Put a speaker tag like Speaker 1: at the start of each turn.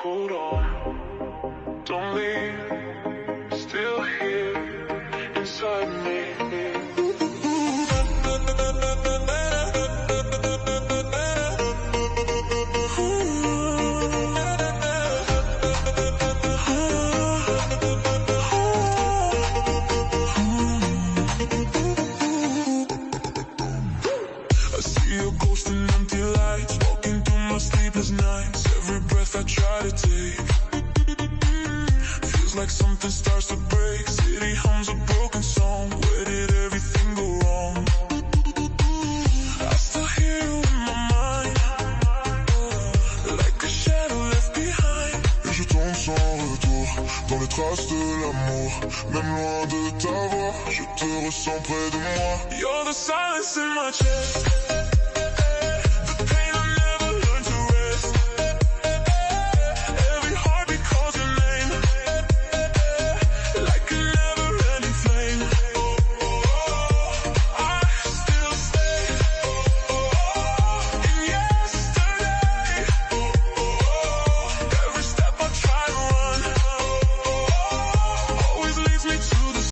Speaker 1: hold on, don't leave, still here inside me. I see a ghost in empty lights, walking through my sleepless nights. Every breath I try to take feels like something starts to break. City hums a broken song. Where did everything go wrong? I still hear you in my mind, like a shadow left behind.
Speaker 2: Et je tombe sans retour dans les traces de l'amour. Même loin de ta voix, je te ressens près de moi.
Speaker 1: You're the silence in my chest.